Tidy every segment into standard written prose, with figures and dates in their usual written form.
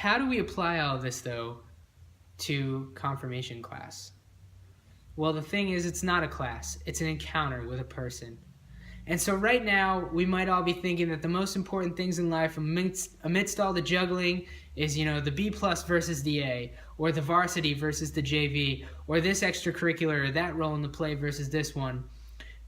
How do we apply all of this, though, to confirmation class? Well, the thing is, it's not a class. It's an encounter with a person. And so right now, we might all be thinking that the most important things in life amidst all the juggling is, the B plus versus the A, or the varsity versus the JV, or this extracurricular or that role in the play versus this one.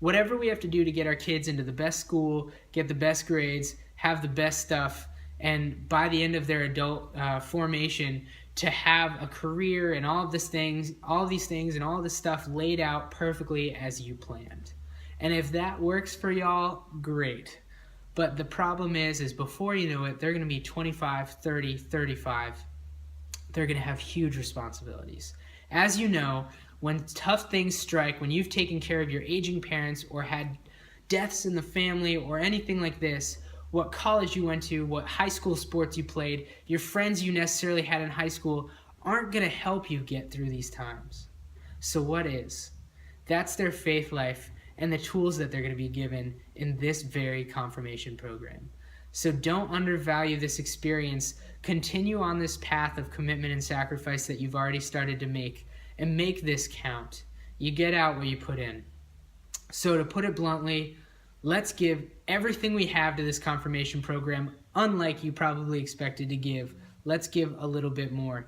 Whatever we have to do to get our kids into the best school, get the best grades, have the best stuff, and by the end of their adult formation, to have a career and all these things and all this stuff laid out perfectly as you planned. And if that works for y'all, great. But the problem is before you know it, they're going to be 25, 30, 35. They're going to have huge responsibilities. As you know, when tough things strike, when you've taken care of your aging parents or had deaths in the family or anything like this, what college you went to, what high school sports you played, your friends you necessarily had in high school aren't going to help you get through these times. So what is? That's their faith life and the tools that they're going to be given in this very confirmation program. So don't undervalue this experience. Continue on this path of commitment and sacrifice that you've already started to make, and make this count. You get out what you put in. So to put it bluntly, let's give everything we have to this confirmation program, unlike you probably expected to give. Let's give a little bit more.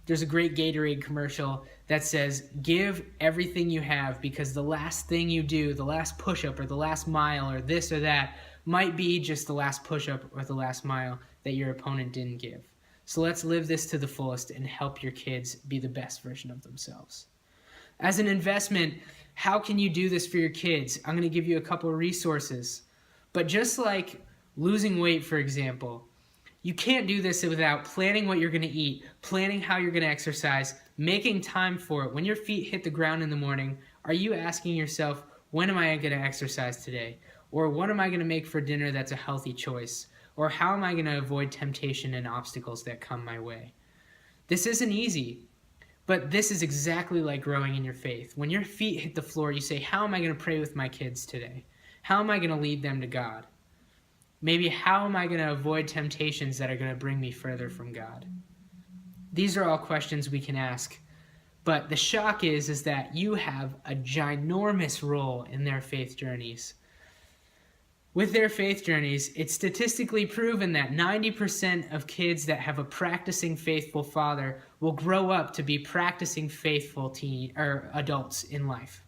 There's a great Gatorade commercial that says, give everything you have, because the last thing you do, the last push-up or the last mile or this or that, might be just the last push-up or the last mile that your opponent didn't give. So let's live this to the fullest and help your kids be the best version of themselves. As an investment, how can you do this for your kids? I'm going to give you a couple of resources. But just like losing weight, for example, you can't do this without planning what you're going to eat, planning how you're going to exercise, making time for it. When your feet hit the ground in the morning, are you asking yourself, when am I going to exercise today? Or what am I going to make for dinner that's a healthy choice? Or how am I going to avoid temptation and obstacles that come my way? This isn't easy, but this is exactly like growing in your faith. When your feet hit the floor, you say, how am I going to pray with my kids today? How am I going to lead them to God? Maybe how am I going to avoid temptations that are going to bring me further from God? These are all questions we can ask. But the shock is that you have a ginormous role in their faith journeys. With their faith journeys, it's statistically proven that 90% of kids that have a practicing faithful father will grow up to be practicing faithful adults in life.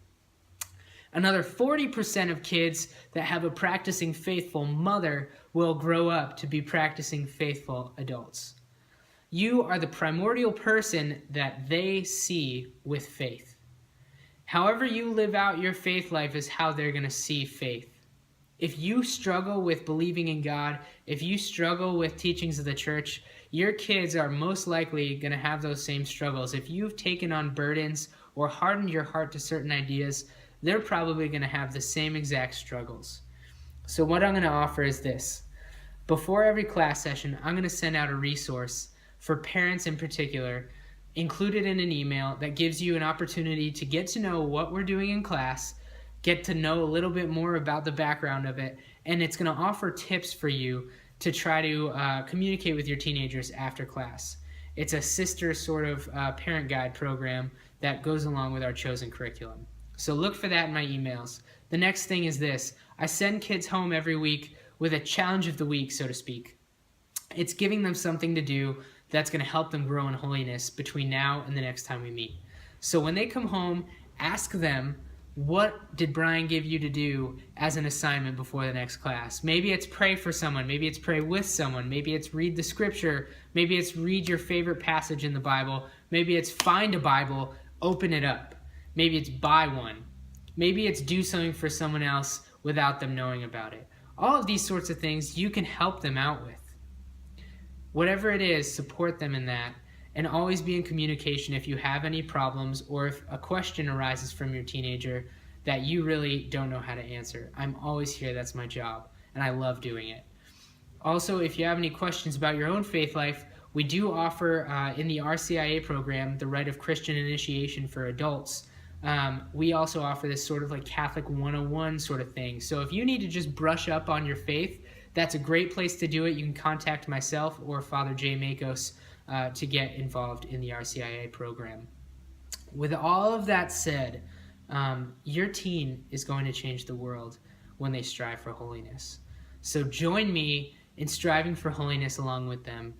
Another 40% of kids that have a practicing faithful mother will grow up to be practicing faithful adults. You are the primordial person that they see with faith. However you live out your faith life is how they're going to see faith. If you struggle with believing in God, if you struggle with teachings of the church, your kids are most likely going to have those same struggles. If you've taken on burdens or hardened your heart to certain ideas, they're probably going to have the same exact struggles. So what I'm going to offer is this. Before every class session, I'm going to send out a resource for parents in particular, included in an email that gives you an opportunity to get to know what we're doing in class, get to know a little bit more about the background of it, and it's going to offer tips for you to try to communicate with your teenagers after class. It's a sister sort of parent guide program that goes along with our chosen curriculum. So look for that in my emails. The next thing is this. I send kids home every week with a challenge of the week, so to speak. It's giving them something to do that's going to help them grow in holiness between now and the next time we meet. So when they come home, ask them, what did Brian give you to do as an assignment before the next class? Maybe it's pray for someone. Maybe it's pray with someone. Maybe it's read the scripture. Maybe it's read your favorite passage in the Bible. Maybe it's find a Bible, open it up. Maybe it's buy one. Maybe it's do something for someone else without them knowing about it. All of these sorts of things you can help them out with. Whatever it is, support them in that. And always be in communication if you have any problems or if a question arises from your teenager that you really don't know how to answer. I'm always here. That's my job. And I love doing it. Also, if you have any questions about your own faith life, we do offer in the RCIA program, the Rite of Christian Initiation for adults. We also offer this sort of like Catholic 101 sort of thing. So if you need to just brush up on your faith, that's a great place to do it. You can contact myself or Father Jay Makos to get involved in the RCIA program. With all of that said, your teen is going to change the world when they strive for holiness. So join me in striving for holiness along with them.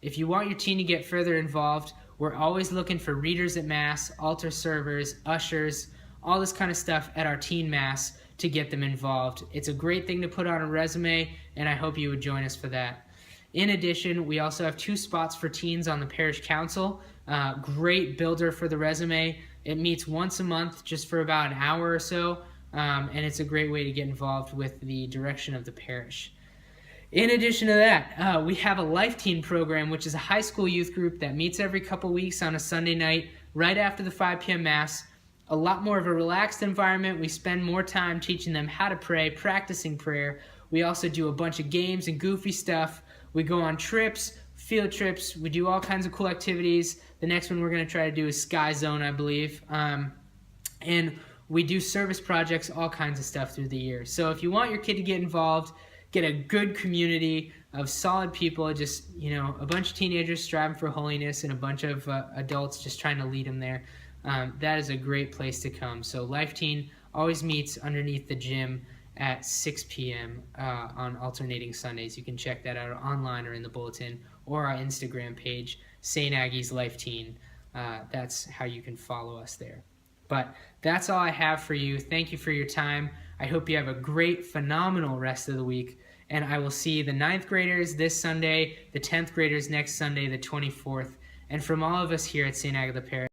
If you want your teen to get further involved, we're always looking for readers at Mass, altar servers, ushers, all this kind of stuff at our teen Mass to get them involved. It's a great thing to put on a resume, and I hope you would join us for that. In addition, we also have 2 spots for teens on the parish council. Great builder for the resume. It meets once a month just for about an hour or so, and it's a great way to get involved with the direction of the parish. In addition to that, we have a Life Teen program, which is a high school youth group that meets every couple weeks on a Sunday night right after the 5 p.m. Mass. A lot more of a relaxed environment. We spend more time teaching them how to pray, practicing prayer. We also do a bunch of games and goofy stuff. We go on trips, field trips. We do all kinds of cool activities. The next one we're going to try to do is Sky Zone, I believe. And we do service projects, all kinds of stuff through the year. So if you want your kid to get involved, get a good community of solid people, just, a bunch of teenagers striving for holiness and a bunch of adults just trying to lead them there, that is a great place to come. So Life Teen always meets underneath the gym at 6 p.m. On alternating Sundays. You can check that out online or in the bulletin or our Instagram page, St. Aggie's Life Teen. That's how you can follow us there. But that's all I have for you. Thank you for your time. I hope you have a great, phenomenal rest of the week. And I will see the 9th graders this Sunday, the 10th graders next Sunday, the 24th. And from all of us here at St. Agatha Parish,